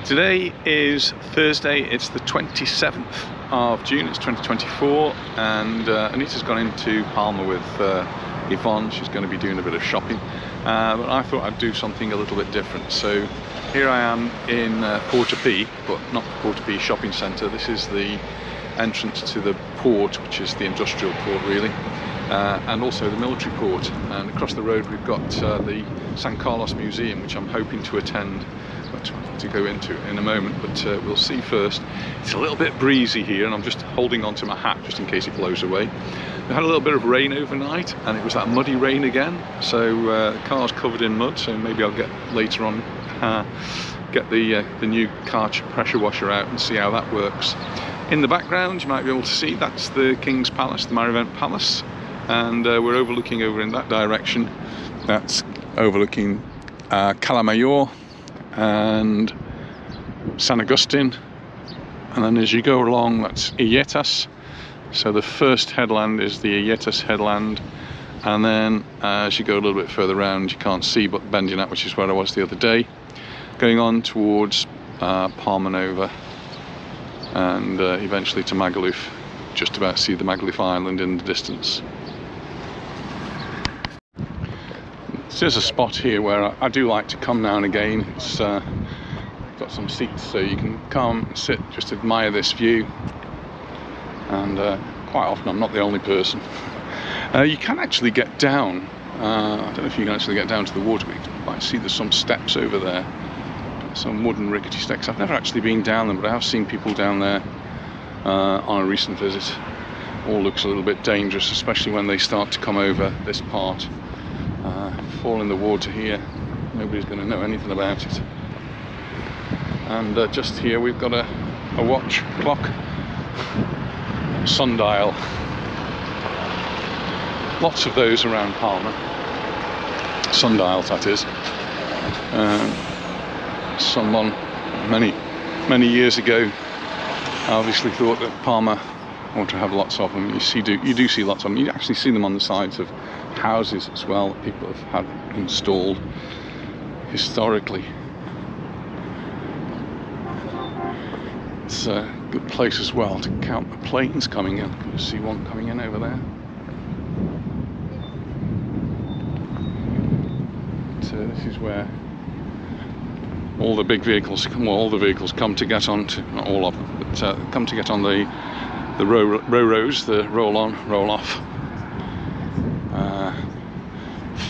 Today is Thursday, it's the 27th of June, it's 2024, and Anita's gone into Palma with Yvonne. She's going to be doing a bit of shopping, but I thought I'd do something a little bit different. So here I am in Portopí, but not the Portopí shopping centre. This is the entrance to the port, which is the industrial port really, and also the military port. And across the road we've got the San Carlos Museum, which I'm hoping to attend, to go into in a moment, but we'll see first. It's a little bit breezy here and I'm just holding on to my hat just in case it blows away. We had a little bit of rain overnight and it was that muddy rain again, so the car's covered in mud, so maybe I'll get later on get the new car pressure washer out and see how that works. In the background you might be able to see that's the King's Palace, the Marivent Palace, and we're overlooking over in that direction. That's overlooking Cala Mayor and San Agustin, and then as you go along that's Illetas. So the first headland is the Illetas headland, and then as you go a little bit further around you can't see but Bendianat, which is where I was the other day, going on towards Palma Nova and eventually to Magaluf. Just about see the Magaluf Island in the distance. There's a spot here where I do like to come now and again. It's got some seats so you can come, sit, just admire this view, and quite often I'm not the only person. You can actually get down, I don't know if you can actually get down to the water, but you might see there's some steps over there, some wooden rickety steps. I've never actually been down them, but I have seen people down there on a recent visit. All looks a little bit dangerous, especially when they start to come over this part. Fall in the water here, nobody's going to know anything about it. And just here we've got a watch, clock, sundial. Lots of those around Palma, sundials that is. Someone many years ago obviously thought that Palma ought to have lots of them. You do see lots of them. You actually see them on the sides of houses as well that people have had installed historically. It's a good place as well to count the planes coming in. You see one coming in over there. So this is where all the big vehicles, well, all the vehicles come to get on to, not all of them, but come to get on the ro-ros, the roll-on, roll-off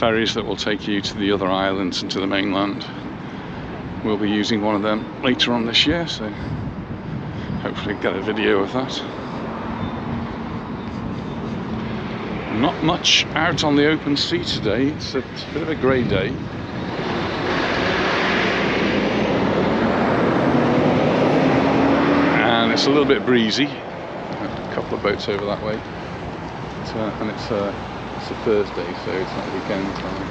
ferries that will take you to the other islands and to the mainland. We'll be using one of them later on this year, so hopefully get a video of that. Not much out on the open sea today. It's a bit of a grey day. And it's a little bit breezy. A couple of boats over that way. And it's a Thursday, so it's not weekend time.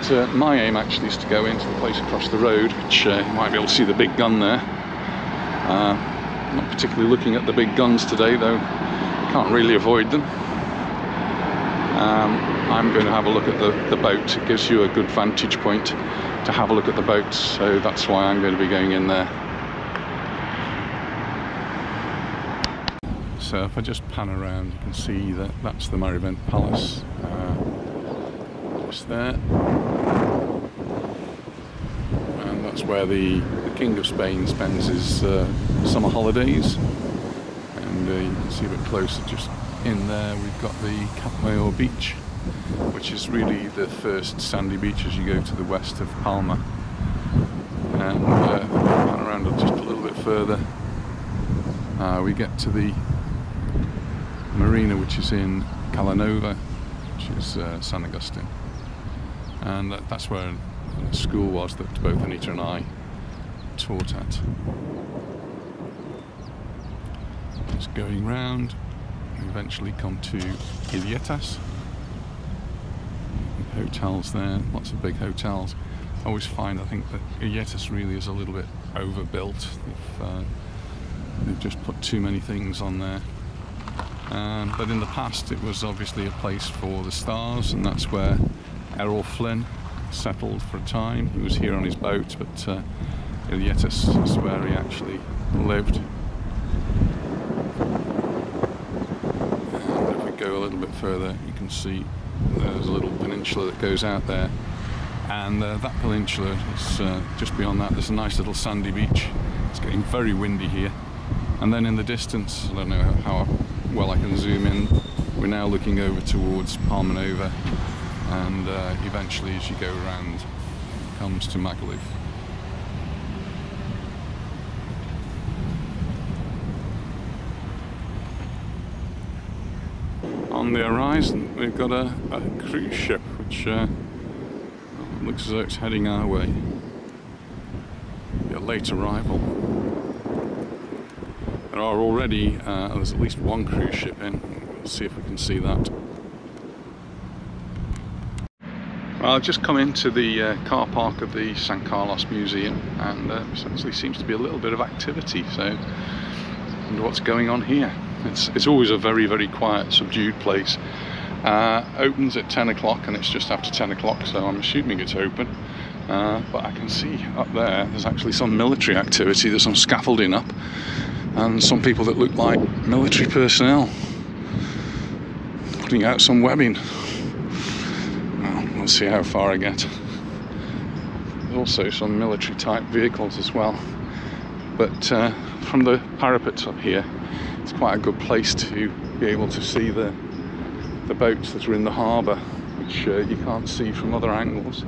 But my aim actually is to go into the place across the road, which you might be able to see the big gun there. Not particularly looking at the big guns today, though. Can't really avoid them. I'm going to have a look at the boat. It gives you a good vantage point to have a look at the boats, so that's why I'm going to be going in there. So if I just pan around, you can see that that's the Marivent Palace, just there, and that's where the King of Spain spends his summer holidays. And you can see a bit closer, just in there we've got the Cap Mayor beach, which is really the first sandy beach as you go to the west of Palma. And pan around just a little bit further, we get to the marina, which is in Cala Nova, which is San Agustin, and that's where the school was that both Anita and I taught at. Just going round, we eventually come to Illetas. Hotels there, lots of big hotels. I always find, I think that Illetas really is a little bit overbuilt. They've just put too many things on there. But in the past it was obviously a place for the stars, and that's where Errol Flynn settled for a time. He was here on his boat, but Ilietis is where he actually lived. And if we go a little bit further, you can see there's a little peninsula that goes out there, and that peninsula is just beyond that. There's a nice little sandy beach. It's getting very windy here, and then in the distance, I don't know how well I can zoom in, we're now looking over towards Palma Nova, and eventually as you go around it comes to Magaluf. On the horizon we've got a cruise ship which looks as though it's heading our way. A late arrival. There are already, there's at least one cruise ship in. We'll see if we can see that. Well, I've just come into the car park of the San Carlos Museum, and essentially seems to be a little bit of activity, so I wonder what's going on here. It's always a very, very quiet, subdued place. Opens at 10 o'clock and it's just after 10 o'clock, so I'm assuming it's open. But I can see up there's actually some military activity. There's some scaffolding up and some people that look like military personnel putting out some webbing. Well, we'll see how far I get. There's also some military type vehicles as well, but from the parapets up here it's quite a good place to be able to see the boats that are in the harbour, which you can't see from other angles.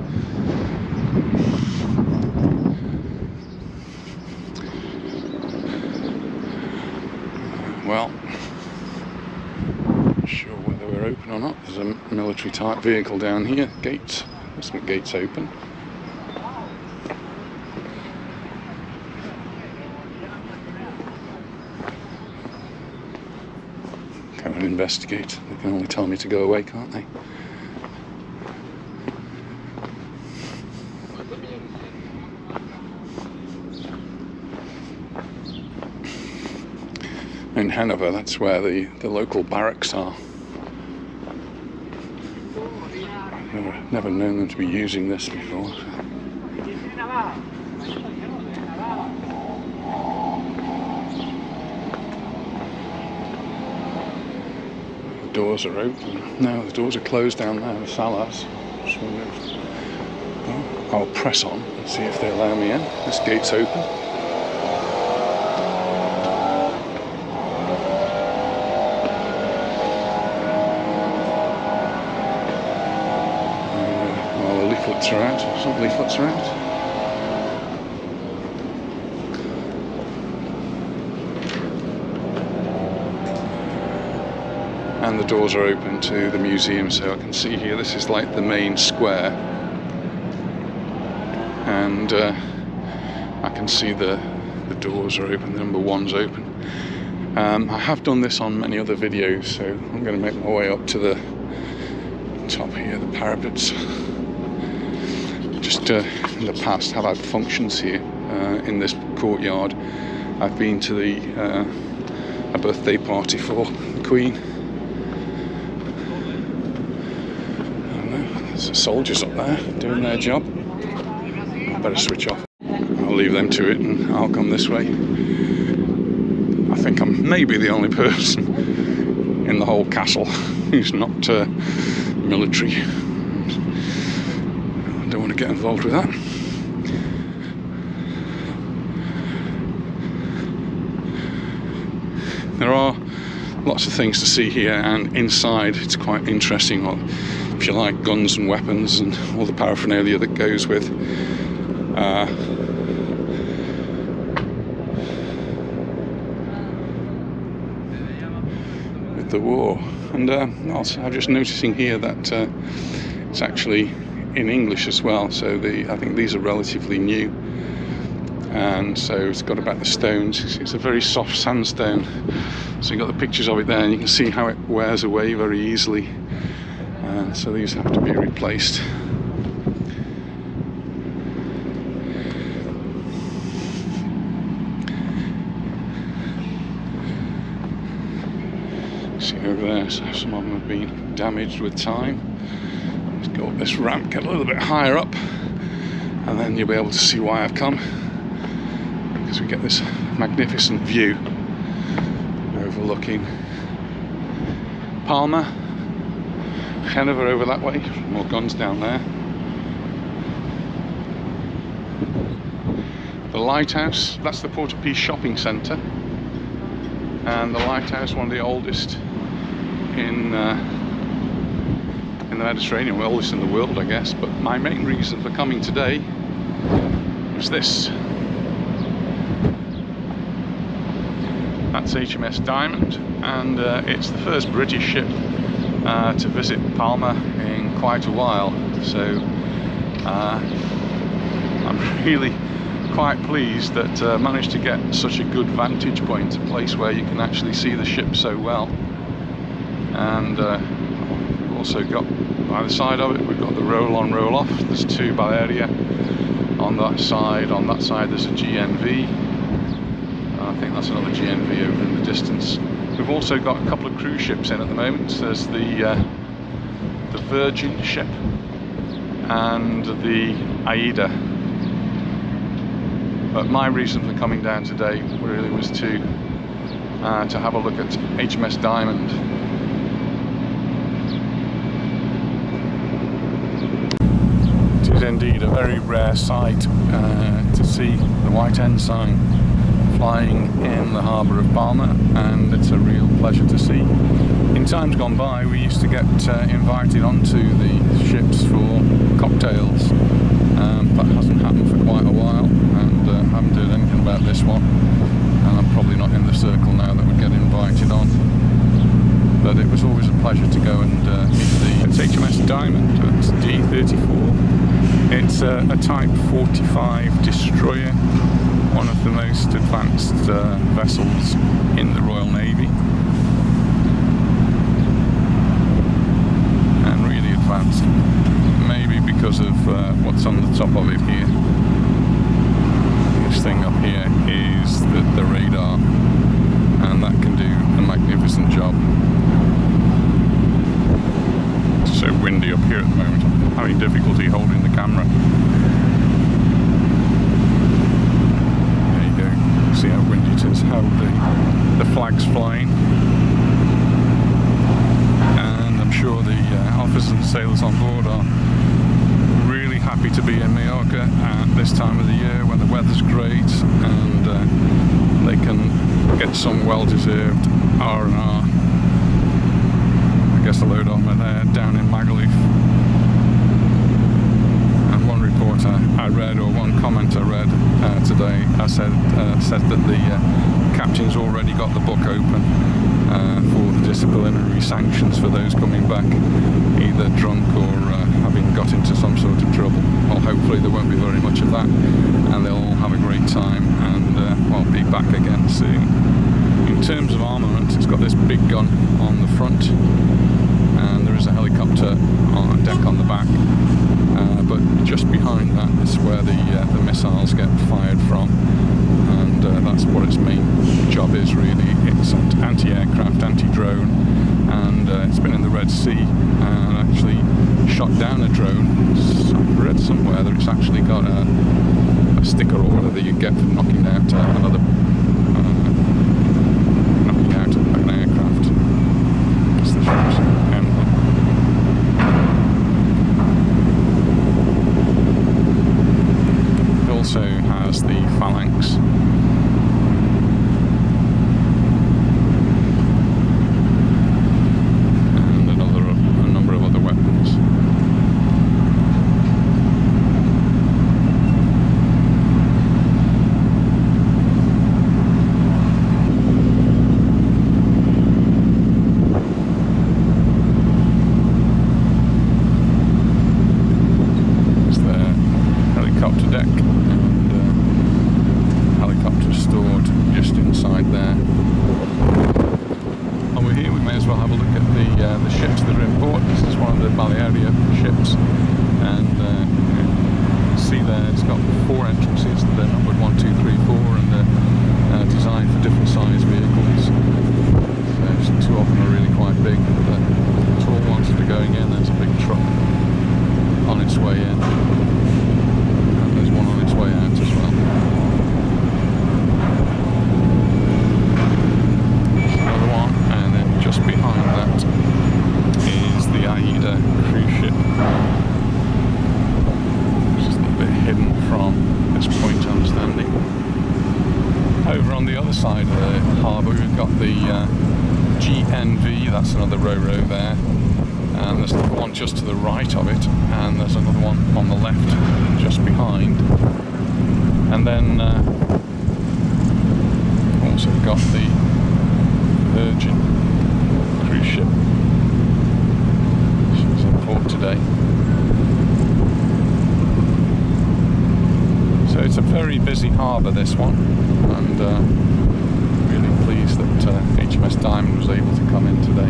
Well, not sure whether we're open or not. There's a military type vehicle down here. Gates, there's some gates open. Come and investigate. They can only tell me to go away, can't they? In Hanover, that's where the local barracks are. Never known them to be using this before. The doors are open. No, the doors are closed down there, the salas. I'll press on and see if they allow me in. This gate's open. Leaflets are out, some leaflets are out. And the doors are open to the museum, so I can see here this is like the main square. And I can see the doors are open, the number 1's open. I have done this on many other videos, so I'm going to make my way up to the top here, the parapets. Just in the past have had functions here in this courtyard. I've been to a birthday party for the Queen. There's soldiers up there doing their job. I better switch off. I'll leave them to it and I'll come this way. I think I'm maybe the only person in the whole castle who's not military. I don't want to get involved with that. There are lots of things to see here, and inside it's quite interesting. If you like guns and weapons and all the paraphernalia that goes with the war. And also I'm just noticing here that it's actually in English as well, so I think these are relatively new, and so it's got about the stones. It's a very soft sandstone, so you've got the pictures of it there and you can see how it wears away very easily, and so these have to be replaced. See over there, so some of them have been damaged with time. Let's go up this ramp, get a little bit higher up, and then you'll be able to see why I've come. because we get this magnificent view overlooking Palma, Geneva over that way, more guns down there. The lighthouse, that's the Port-au-Prince shopping centre, and the lighthouse, one of the oldest in the Mediterranean, well, oldest in the world, I guess. But my main reason for coming today was this. That's HMS Diamond, and it's the first British ship to visit Palma in quite a while, so I'm really quite pleased that managed to get such a good vantage point, a place where you can actually see the ship so well. And we've also got, by the side of it, we've got the roll-on, roll-off. There's two Balearia on that side. On that side there's a GNV. I think that's another GNV over in the distance. We've also got a couple of cruise ships in at the moment. There's the Virgin ship and the Aida. But my reason for coming down today really was to have a look at HMS Diamond. It is indeed a very rare sight to see the white ensign flying in the harbour of Palma, and it's a real pleasure to see. In times gone by, we used to get invited onto the ships for cocktails. That hasn't happened for quite a while, and haven't heard anything about this one, and I'm probably not in the circle now that would get invited on. But it was always a pleasure to go and meet it's HMS Diamond. It's D34. It's a Type 45 destroyer, one of the most advanced vessels in the Royal Navy, and really advanced. Maybe because of what's on the top of it here. This thing up here is the radar, and that can do a magnificent job. It's so windy up here at the moment, I'm having difficulty holding the camera. There you go, see how windy it is, how the flag's flying. And I'm sure the officers and sailors on board are really happy to be in Mallorca at this time of the year when the weather's great, and they can get some well-deserved R&R. I guess a load on there down in Magaluf. And one report I read, or one comment I read today, said that the captain's already got the book open for the disciplinary sanctions for those coming back either drunk or having got into some sort of trouble. Well, hopefully there won't be very much of that, and they'll all have a great time, and well, be back again soon. In terms of armament, it's got this big gun on the front, and there is a helicopter on deck on the back, but just behind that is where the missiles get fired from, and that's what its main job is really. It's anti-aircraft, anti-drone, and it's been in the Red Sea and actually shot down a drone. I've read somewhere that it's actually got a sticker or whatever you get for knocking out an aircraft. It's the ship's emblem. It also has the Phalanx. Deck, and helicopter on the other side of the harbour, we've got the GNV, that's another ro-ro there. And there's another one just to the right of it, and there's another one on the left just behind. And then also got the Virgin cruise ship. She's in port today. So it's a very busy harbour, this one, and really pleased that HMS Diamond was able to come in today.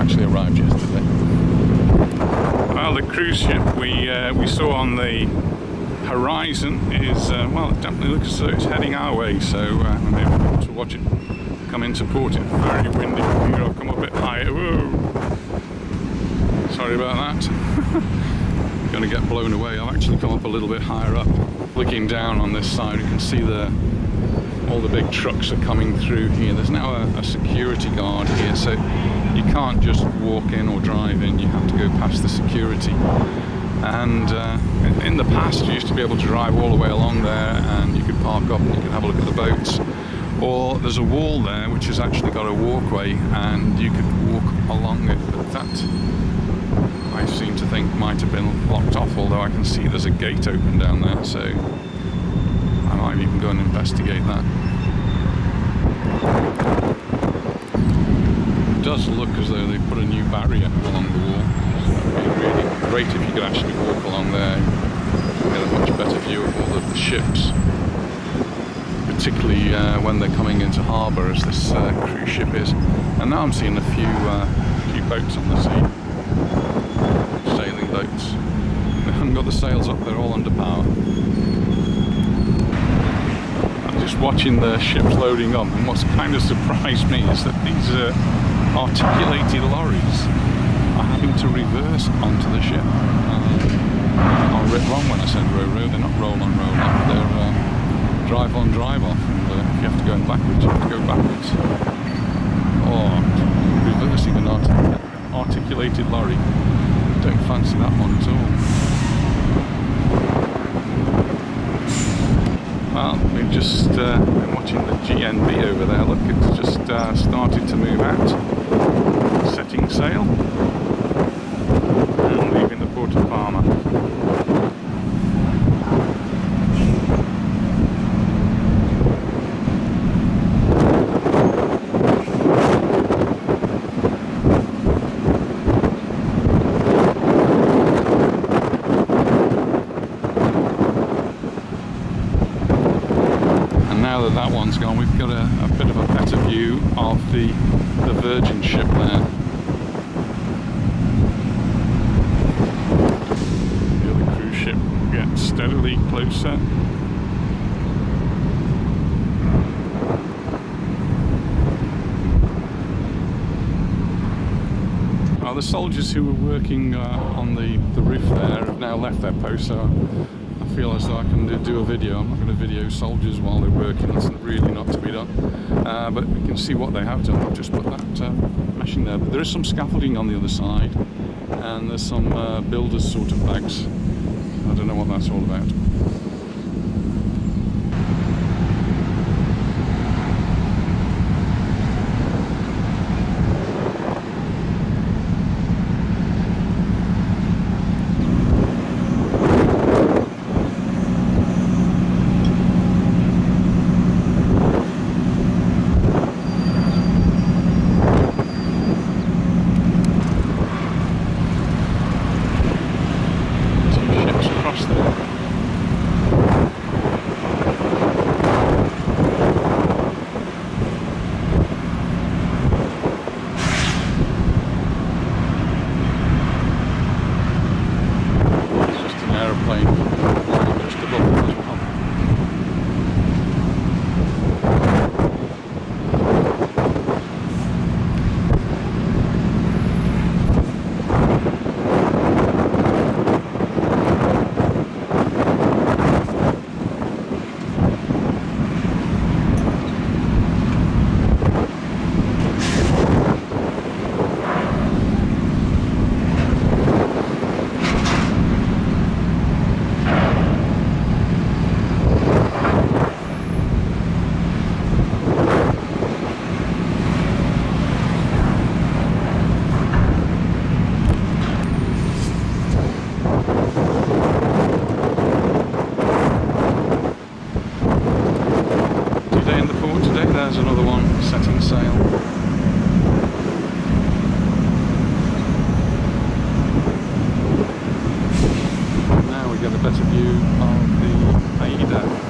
Actually arrived yesterday. Well, the cruise ship we saw on the horizon is, well, it definitely looks as though it's heading our way, so I'm able to watch it come into port. It's very windy. Here, I'll come a bit higher. Whoa! Sorry about that. Going to get blown away. I've actually come up a little bit higher up. Looking down on this side, you can see all the big trucks are coming through here. There's now a security guard here, so you can't just walk in or drive in, you have to go past the security. And in the past you used to be able to drive all the way along there, and you could park up and you could have a look at the boats. Or there's a wall there which has actually got a walkway and you could walk along it, but that I seem to think might have been blocked off, although I can see there's a gate open down there, so I might even go and investigate that. It does look as though they put a new barrier along the wall, so it would be really great if you could actually walk along there and get a much better view of all of the ships, particularly when they're coming into harbour, as this cruise ship is. And now I'm seeing a few boats on the sea, sailing boats. They haven't got the sails up, they're all under power. I'm just watching the ships loading up, and what's kind of surprised me is that these articulated lorries are having to reverse onto the ship. I read wrong when I said ro-ro. They're not roll on, roll off, they're drive on, drive off, and if you have to go backwards, you have to go backwards. Oh, reversing an articulated lorry. Don't fancy that one at all. Well, we've just been watching the GNV over there. Look, it's just started to move out, setting sail, and leaving the port of Palma. Now that that one's gone, we've got a bit of a better view of the Virgin ship there. The other cruise ship gets steadily closer. Well, the soldiers who were working on the roof there have now left their post, so I feel as though I can do a video. I'm not going to video soldiers while they're working, that's really not to be done. But we can see what they have done. I've just put that meshing there. But there is some scaffolding on the other side, and there's some builders sort of bags. I don't know what that's all about. setting sail. Now we get a better view of the Aida.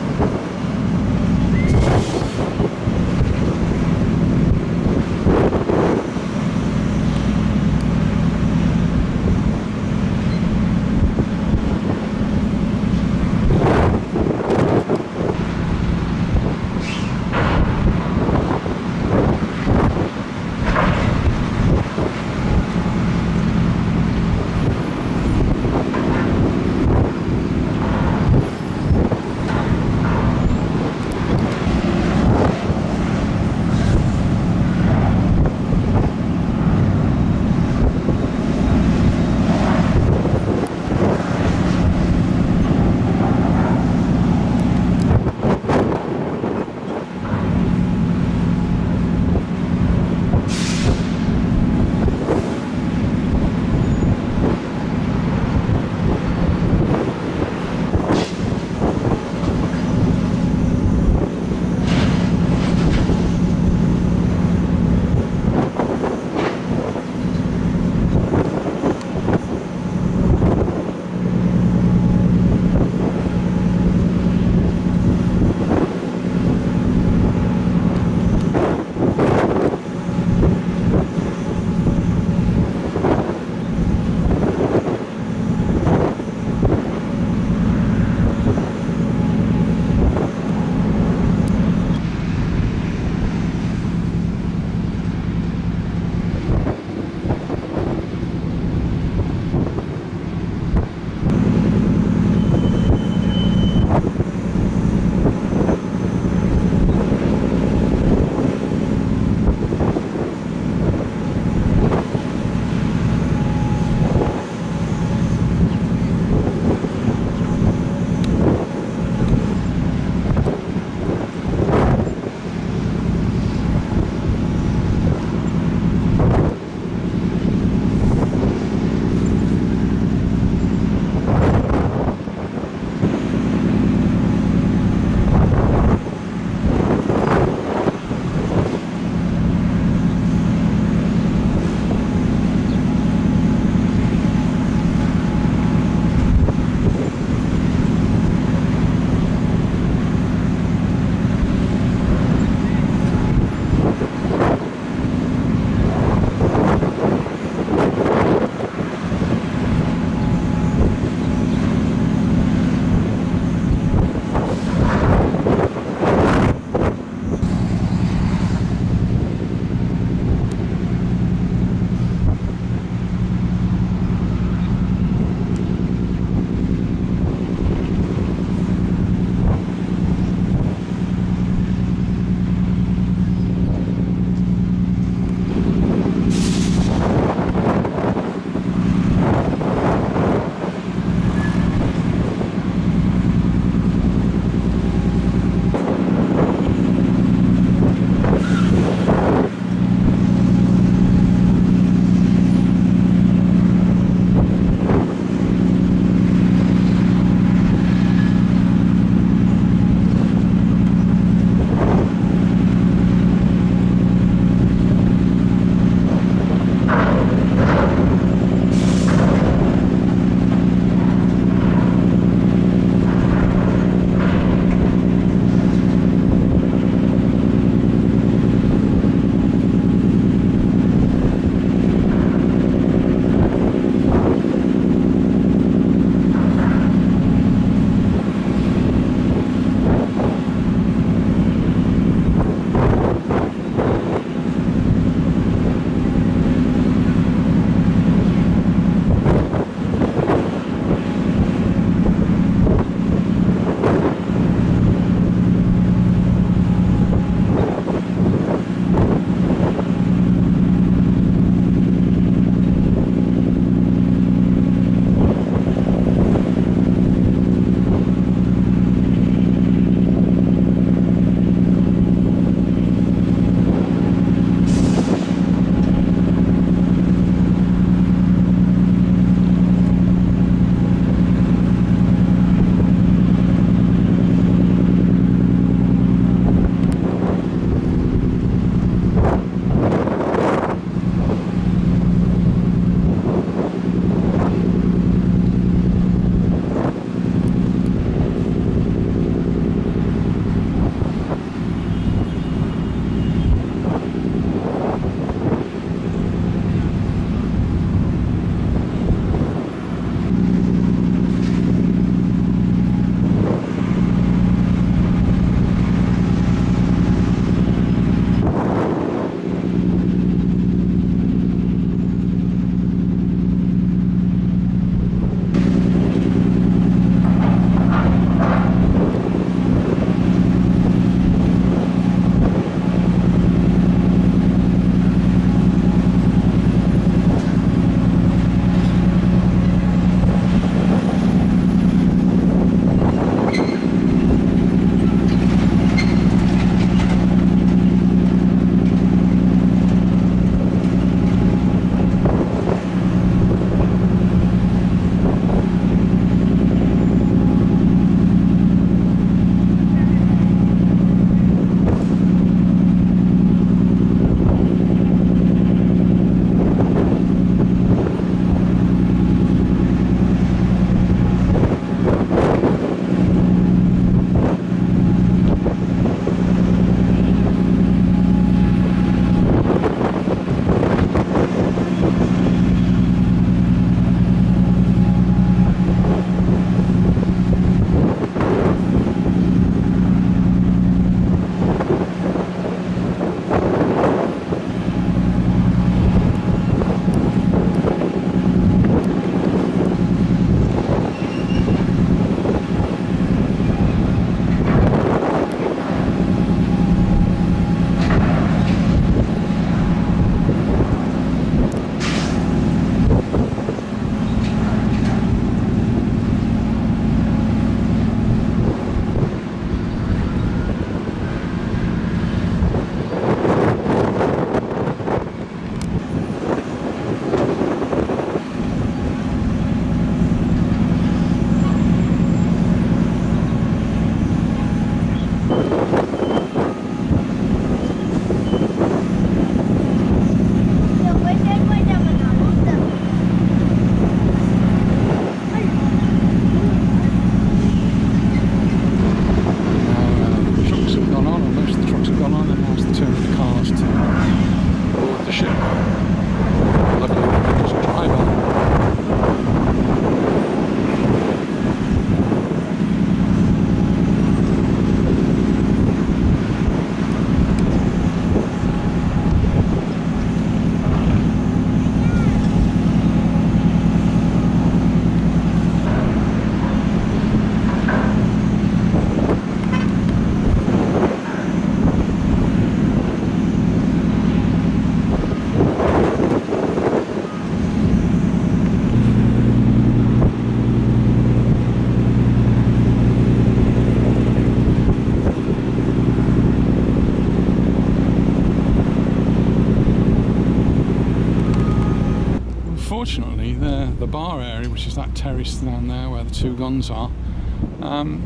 the bar area, which is that terrace down there where the two guns are.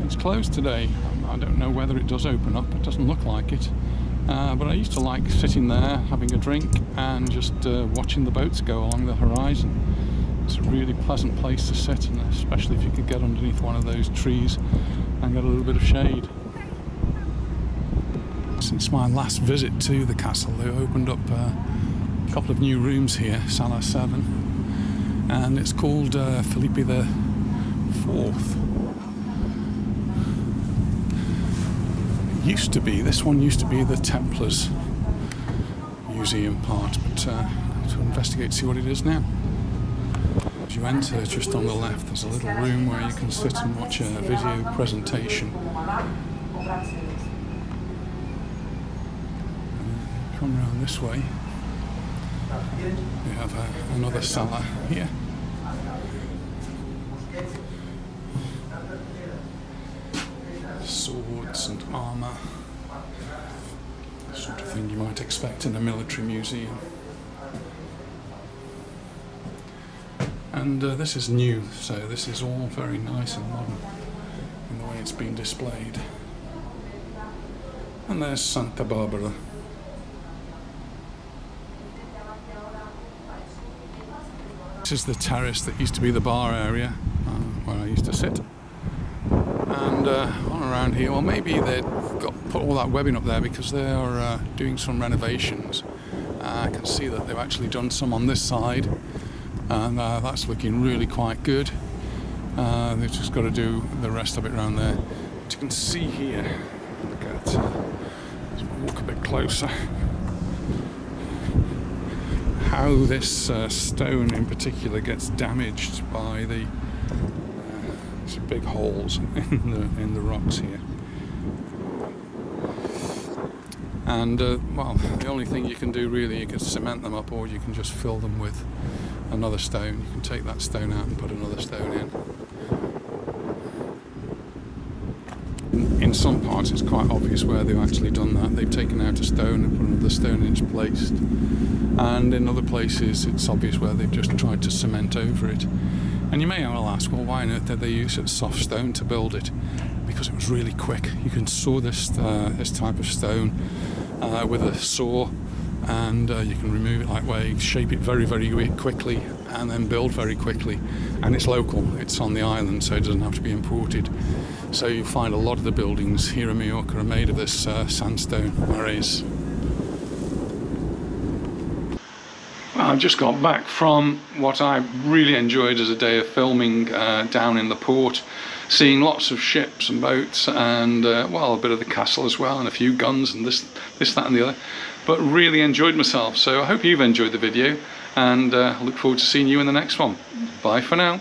It's closed today. I don't know whether it does open up. It doesn't look like it. But I used to like sitting there, having a drink, and just watching the boats go along the horizon. It's a really pleasant place to sit, and especially if you could get underneath one of those trees and get a little bit of shade. Since my last visit to the castle, they've opened up a couple of new rooms here, Sala 7, and it's called Felipe IV. This one used to be the Templars museum part, but to investigate, see what it is now. As you enter, just on the left, there's a little room where you can sit and watch a video presentation. Come around this way, we have another sala here. Swords and armour, the sort of thing you might expect in a military museum. And this is new, so this is all very nice and modern in the way it's been displayed. And there's Santa Barbara. This is the terrace that used to be the bar area where I used to sit. And on around here, well, maybe they've put all that webbing up there because they are doing some renovations. I can see that they've actually done some on this side, and that's looking really quite good. They've just got to do the rest of it around there. But you can see here, look at, let's walk a bit closer, how this stone in particular gets damaged by the big holes in the rocks here. And well, the only thing you can do really, you can cement them up, or you can just fill them with another stone. You can take that stone out and put another stone in. In some parts it's quite obvious where they've actually done that. They've taken out a stone and put another stone in its place. And in other places it's obvious where they've just tried to cement over it. And you may well ask, well, why on earth did they use such soft stone to build it? Because it was really quick. You can saw this type of stone with a saw, and you can remove it like way, shape it very, very quickly, and then build very quickly. And it's local. It's on the island, so it doesn't have to be imported. So you find a lot of the buildings here in Mallorca are made of this sandstone arrays. I've just got back from what I really enjoyed as a day of filming down in the port, seeing lots of ships and boats, and well, a bit of the castle as well, and a few guns and this, that and the other, but really enjoyed myself. So I hope you've enjoyed the video, and I look forward to seeing you in the next one. Bye for now.